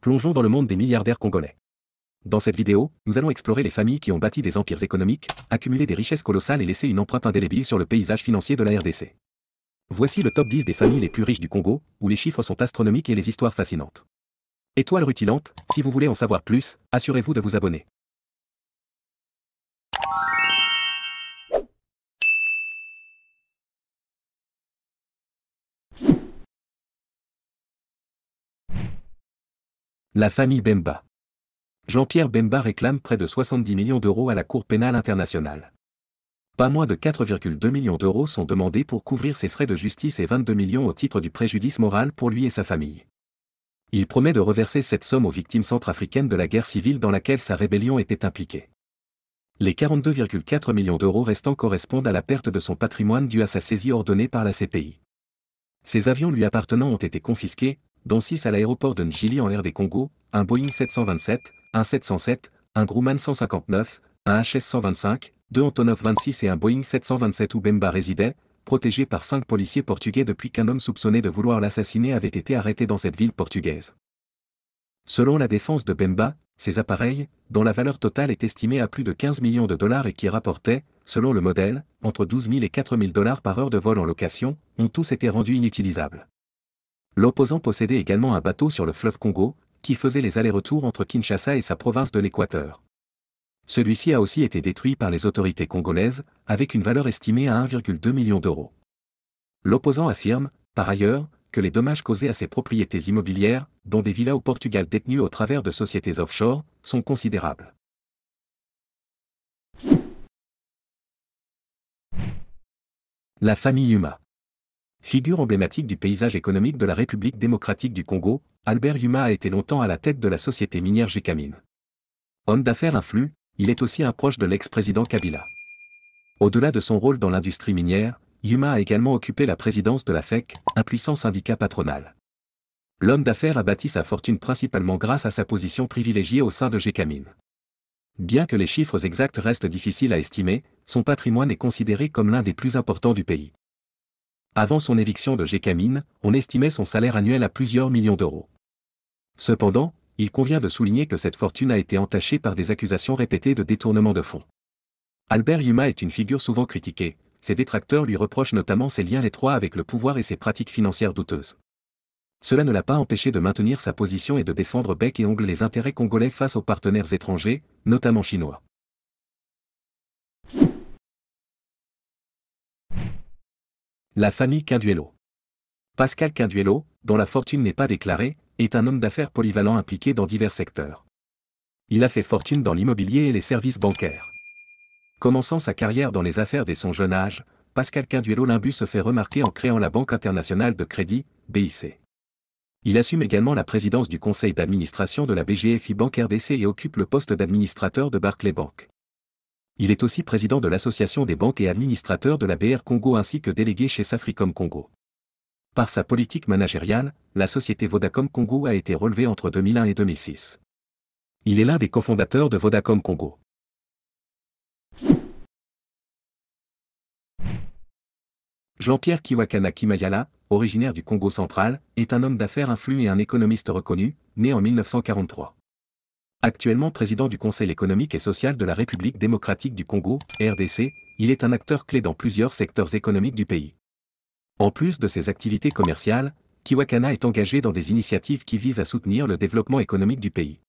Plongeons dans le monde des milliardaires congolais. Dans cette vidéo, nous allons explorer les familles qui ont bâti des empires économiques, accumulé des richesses colossales et laissé une empreinte indélébile sur le paysage financier de la RDC. Voici le top 10 des familles les plus riches du Congo, où les chiffres sont astronomiques et les histoires fascinantes. Étoile rutilante, si vous voulez en savoir plus, assurez-vous de vous abonner. La famille Bemba. Jean-Pierre Bemba réclame près de 70 millions d'euros à la Cour pénale internationale. Pas moins de 4,2 millions d'euros sont demandés pour couvrir ses frais de justice et 22 millions au titre du préjudice moral pour lui et sa famille. Il promet de reverser cette somme aux victimes centrafricaines de la guerre civile dans laquelle sa rébellion était impliquée. Les 42,4 millions d'euros restants correspondent à la perte de son patrimoine due à sa saisie ordonnée par la CPI. Ses avions lui appartenant ont été confisqués, dont 6 à l'aéroport de Njili en RD Congo, un Boeing 727, un 707, un Grumman 159, un HS 125, deux Antonov 26 et un Boeing 727 où Bemba résidait, protégé par 5 policiers portugais depuis qu'un homme soupçonné de vouloir l'assassiner avait été arrêté dans cette ville portugaise. Selon la défense de Bemba, ces appareils, dont la valeur totale est estimée à plus de 15 millions de dollars et qui rapportaient, selon le modèle, entre 12 000 et 4 000 dollars par heure de vol en location, ont tous été rendus inutilisables. L'opposant possédait également un bateau sur le fleuve Congo, qui faisait les allers-retours entre Kinshasa et sa province de l'Équateur. Celui-ci a aussi été détruit par les autorités congolaises, avec une valeur estimée à 1,2 million d'euros. L'opposant affirme, par ailleurs, que les dommages causés à ses propriétés immobilières, dont des villas au Portugal détenues au travers de sociétés offshore, sont considérables. La famille Yuma. Figure emblématique du paysage économique de la République démocratique du Congo, Albert Yuma a été longtemps à la tête de la société minière Gécamine. Homme d'affaires influent, il est aussi un proche de l'ex-président Kabila. Au-delà de son rôle dans l'industrie minière, Yuma a également occupé la présidence de la FEC, un puissant syndicat patronal. L'homme d'affaires a bâti sa fortune principalement grâce à sa position privilégiée au sein de Gécamine. Bien que les chiffres exacts restent difficiles à estimer, son patrimoine est considéré comme l'un des plus importants du pays. Avant son éviction de Gécamine, on estimait son salaire annuel à plusieurs millions d'euros. Cependant, il convient de souligner que cette fortune a été entachée par des accusations répétées de détournement de fonds. Albert Yuma est une figure souvent critiquée, ses détracteurs lui reprochent notamment ses liens étroits avec le pouvoir et ses pratiques financières douteuses. Cela ne l'a pas empêché de maintenir sa position et de défendre bec et ongle les intérêts congolais face aux partenaires étrangers, notamment chinois. La famille Quinduelo. Pascal Quinduelo, dont la fortune n'est pas déclarée, est un homme d'affaires polyvalent impliqué dans divers secteurs. Il a fait fortune dans l'immobilier et les services bancaires. Commençant sa carrière dans les affaires dès son jeune âge, Pascal Quinduelo Limbu se fait remarquer en créant la Banque internationale de crédit, BIC. Il assume également la présidence du conseil d'administration de la BGFI Banque RDC et occupe le poste d'administrateur de Barclay Bank. Il est aussi président de l'Association des banques et administrateurs de la BR Congo ainsi que délégué chez Safricom Congo. Par sa politique managériale, la société Vodacom Congo a été relevée entre 2001 et 2006. Il est l'un des cofondateurs de Vodacom Congo. Jean-Pierre Kiwakana Kimayala, originaire du Congo central, est un homme d'affaires influent et un économiste reconnu, né en 1943. Actuellement président du Conseil économique et social de la République démocratique du Congo, RDC, il est un acteur clé dans plusieurs secteurs économiques du pays. En plus de ses activités commerciales, Kiwakana est engagé dans des initiatives qui visent à soutenir le développement économique du pays.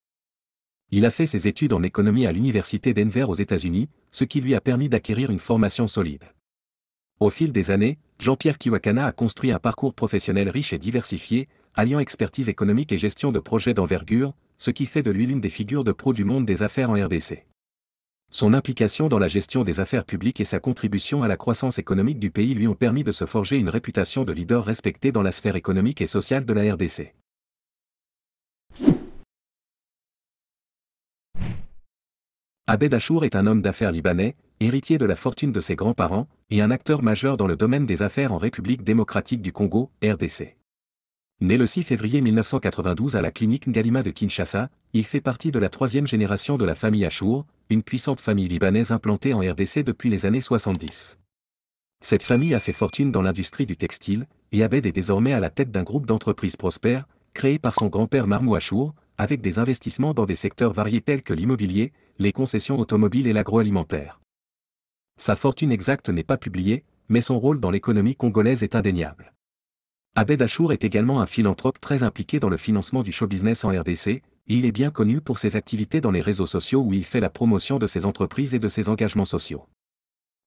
Il a fait ses études en économie à l'université Denver aux États-Unis, ce qui lui a permis d'acquérir une formation solide. Au fil des années, Jean-Pierre Kiwakana a construit un parcours professionnel riche et diversifié, alliant expertise économique et gestion de projets d'envergure, ce qui fait de lui l'une des figures de proue du monde des affaires en RDC. Son implication dans la gestion des affaires publiques et sa contribution à la croissance économique du pays lui ont permis de se forger une réputation de leader respecté dans la sphère économique et sociale de la RDC. Abed Achour est un homme d'affaires libanais, héritier de la fortune de ses grands-parents, et un acteur majeur dans le domaine des affaires en République démocratique du Congo, RDC. Né le 6 février 1992 à la clinique Ngalima de Kinshasa, il fait partie de la troisième génération de la famille Achour, une puissante famille libanaise implantée en RDC depuis les années 70. Cette famille a fait fortune dans l'industrie du textile, et Abed est désormais à la tête d'un groupe d'entreprises prospères, créé par son grand-père Marmou Achour, avec des investissements dans des secteurs variés tels que l'immobilier, les concessions automobiles et l'agroalimentaire. Sa fortune exacte n'est pas publiée, mais son rôle dans l'économie congolaise est indéniable. Abed Achour est également un philanthrope très impliqué dans le financement du show-business en RDC, et il est bien connu pour ses activités dans les réseaux sociaux où il fait la promotion de ses entreprises et de ses engagements sociaux.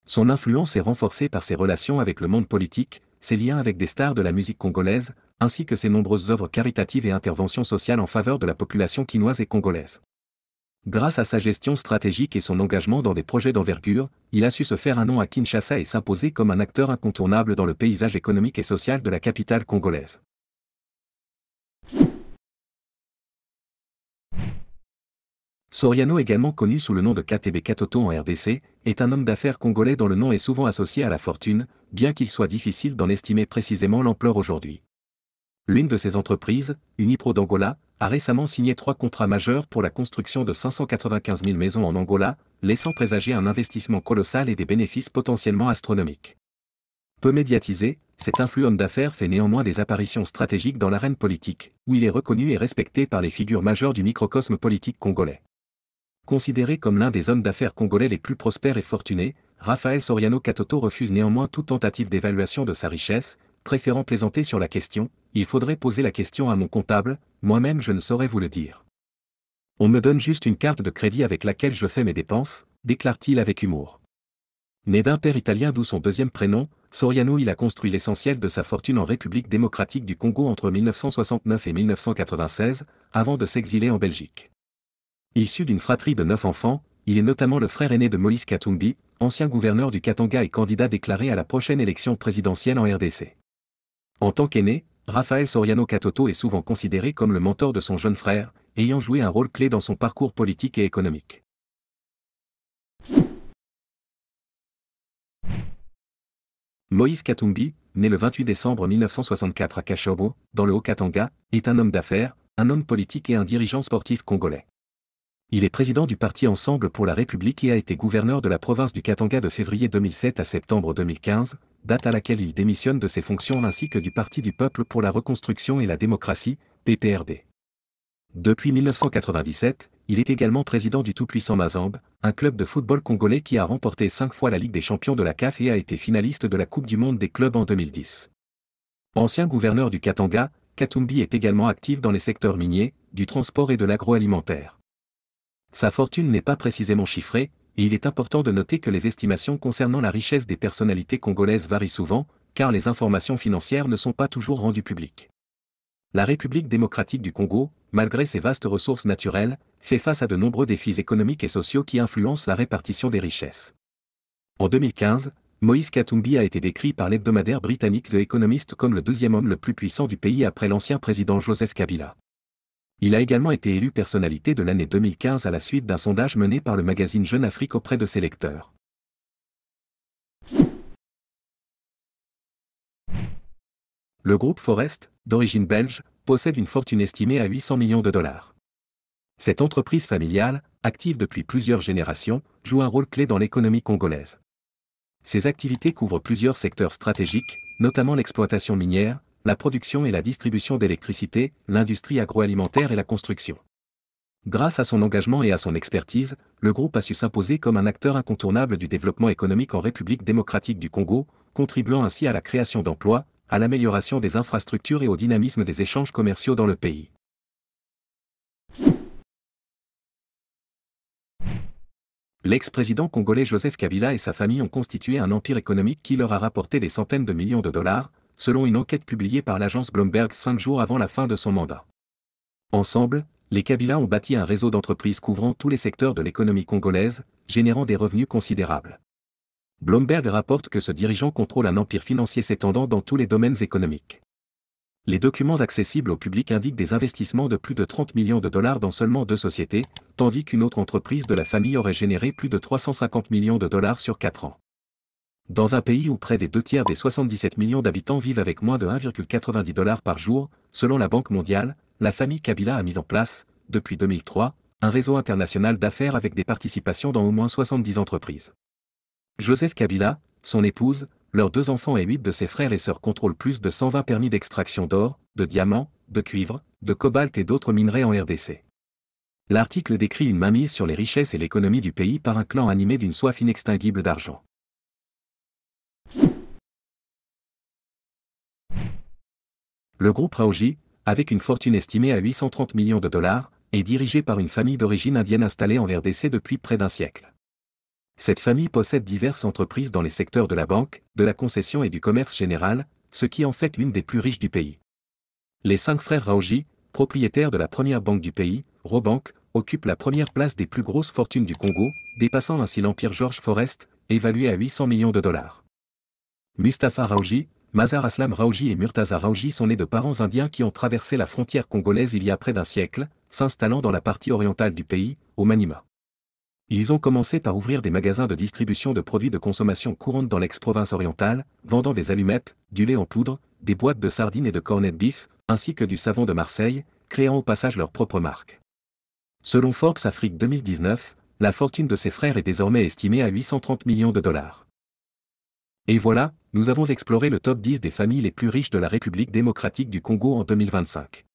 Son influence est renforcée par ses relations avec le monde politique, ses liens avec des stars de la musique congolaise, ainsi que ses nombreuses œuvres caritatives et interventions sociales en faveur de la population quinoise et congolaise. Grâce à sa gestion stratégique et son engagement dans des projets d'envergure, il a su se faire un nom à Kinshasa et s'imposer comme un acteur incontournable dans le paysage économique et social de la capitale congolaise. Soriano, également connu sous le nom de KTB Katoto en RDC, est un homme d'affaires congolais dont le nom est souvent associé à la fortune, bien qu'il soit difficile d'en estimer précisément l'ampleur aujourd'hui. L'une de ses entreprises, Unipro d'Angola, a récemment signé 3 contrats majeurs pour la construction de 595 000 maisons en Angola, laissant présager un investissement colossal et des bénéfices potentiellement astronomiques. Peu médiatisé, cet influent homme d'affaires fait néanmoins des apparitions stratégiques dans l'arène politique, où il est reconnu et respecté par les figures majeures du microcosme politique congolais. Considéré comme l'un des hommes d'affaires congolais les plus prospères et fortunés, Raphaël Soriano Katoto refuse néanmoins toute tentative d'évaluation de sa richesse, préférant plaisanter sur la question « Il faudrait poser la question à mon comptable, moi-même je ne saurais vous le dire. On me donne juste une carte de crédit avec laquelle je fais mes dépenses », déclare-t-il avec humour. Né d'un père italien d'où son deuxième prénom, Soriano il a construit l'essentiel de sa fortune en République démocratique du Congo entre 1969 et 1996, avant de s'exiler en Belgique. Issu d'une fratrie de 9 enfants, il est notamment le frère aîné de Moïse Katumbi, ancien gouverneur du Katanga et candidat déclaré à la prochaine élection présidentielle en RDC. En tant qu'aîné, Raphaël Soriano Katoto est souvent considéré comme le mentor de son jeune frère, ayant joué un rôle clé dans son parcours politique et économique. Moïse Katumbi, né le 28 décembre 1964 à Kashobo, dans le Haut-Katanga, est un homme d'affaires, un homme politique et un dirigeant sportif congolais. Il est président du parti Ensemble pour la République et a été gouverneur de la province du Katanga de février 2007 à septembre 2015, date à laquelle il démissionne de ses fonctions ainsi que du Parti du Peuple pour la Reconstruction et la Démocratie, PPRD. Depuis 1997, il est également président du tout-puissant Mazembe, un club de football congolais qui a remporté 5 fois la Ligue des champions de la CAF et a été finaliste de la Coupe du monde des clubs en 2010. Ancien gouverneur du Katanga, Katumbi est également actif dans les secteurs miniers, du transport et de l'agroalimentaire. Sa fortune n'est pas précisément chiffrée, et il est important de noter que les estimations concernant la richesse des personnalités congolaises varient souvent, car les informations financières ne sont pas toujours rendues publiques. La République démocratique du Congo, malgré ses vastes ressources naturelles, fait face à de nombreux défis économiques et sociaux qui influencent la répartition des richesses. En 2015, Moïse Katumbi a été décrit par l'hebdomadaire britannique The Economist comme le deuxième homme le plus puissant du pays après l'ancien président Joseph Kabila. Il a également été élu personnalité de l'année 2015 à la suite d'un sondage mené par le magazine Jeune Afrique auprès de ses lecteurs. Le groupe Forest, d'origine belge, possède une fortune estimée à 800 millions de dollars. Cette entreprise familiale, active depuis plusieurs générations, joue un rôle clé dans l'économie congolaise. Ses activités couvrent plusieurs secteurs stratégiques, notamment l'exploitation minière, la production et la distribution d'électricité, l'industrie agroalimentaire et la construction. Grâce à son engagement et à son expertise, le groupe a su s'imposer comme un acteur incontournable du développement économique en République démocratique du Congo, contribuant ainsi à la création d'emplois, à l'amélioration des infrastructures et au dynamisme des échanges commerciaux dans le pays. L'ex-président congolais Joseph Kabila et sa famille ont constitué un empire économique qui leur a rapporté des centaines de millions de dollars, selon une enquête publiée par l'agence Bloomberg 5 jours avant la fin de son mandat. Ensemble, les Kabila ont bâti un réseau d'entreprises couvrant tous les secteurs de l'économie congolaise, générant des revenus considérables. Bloomberg rapporte que ce dirigeant contrôle un empire financier s'étendant dans tous les domaines économiques. Les documents accessibles au public indiquent des investissements de plus de 30 millions de dollars dans seulement 2 sociétés, tandis qu'une autre entreprise de la famille aurait généré plus de 350 millions de dollars sur 4 ans. Dans un pays où près des 2/3 des 77 millions d'habitants vivent avec moins de 1,90 $ par jour, selon la Banque mondiale, la famille Kabila a mis en place, depuis 2003, un réseau international d'affaires avec des participations dans au moins 70 entreprises. Joseph Kabila, son épouse, leurs 2 enfants et 8 de ses frères et sœurs contrôlent plus de 120 permis d'extraction d'or, de diamants, de cuivre, de cobalt et d'autres minerais en RDC. L'article décrit une mainmise sur les richesses et l'économie du pays par un clan animé d'une soif inextinguible d'argent. Le groupe Raoji, avec une fortune estimée à 830 millions de dollars, est dirigé par une famille d'origine indienne installée en RDC depuis près d'un siècle. Cette famille possède diverses entreprises dans les secteurs de la banque, de la concession et du commerce général, ce qui en fait l'une des plus riches du pays. Les 5 frères Raoji, propriétaires de la première banque du pays, Robank, occupent la première place des plus grosses fortunes du Congo, dépassant ainsi l'empire George Forrest, évalué à 800 millions de dollars. Mustapha Raoji, Mazar Aslam Raoji et Murtaza Raoji sont nés de parents indiens qui ont traversé la frontière congolaise il y a près d'un siècle, s'installant dans la partie orientale du pays, au Maniema. Ils ont commencé par ouvrir des magasins de distribution de produits de consommation courante dans l'ex-province orientale, vendant des allumettes, du lait en poudre, des boîtes de sardines et de cornets de beef, ainsi que du savon de Marseille, créant au passage leur propre marque. Selon Forbes Afrique 2019, la fortune de ces frères est désormais estimée à 830 millions de dollars. Et voilà, nous avons exploré le top 10 des familles les plus riches de la République démocratique du Congo en 2025.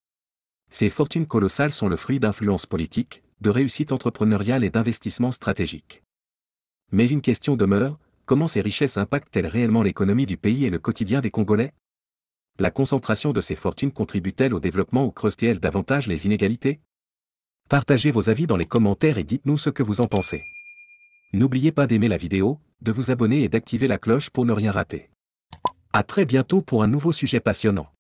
Ces fortunes colossales sont le fruit d'influences politiques, de réussite entrepreneuriale et d'investissements stratégiques. Mais une question demeure, comment ces richesses impactent-elles réellement l'économie du pays et le quotidien des Congolais? La concentration de ces fortunes contribue-t-elle au développement ou creuse-t-elle davantage les inégalités? Partagez vos avis dans les commentaires et dites-nous ce que vous en pensez. N'oubliez pas d'aimer la vidéo, de vous abonner et d'activer la cloche pour ne rien rater. À très bientôt pour un nouveau sujet passionnant.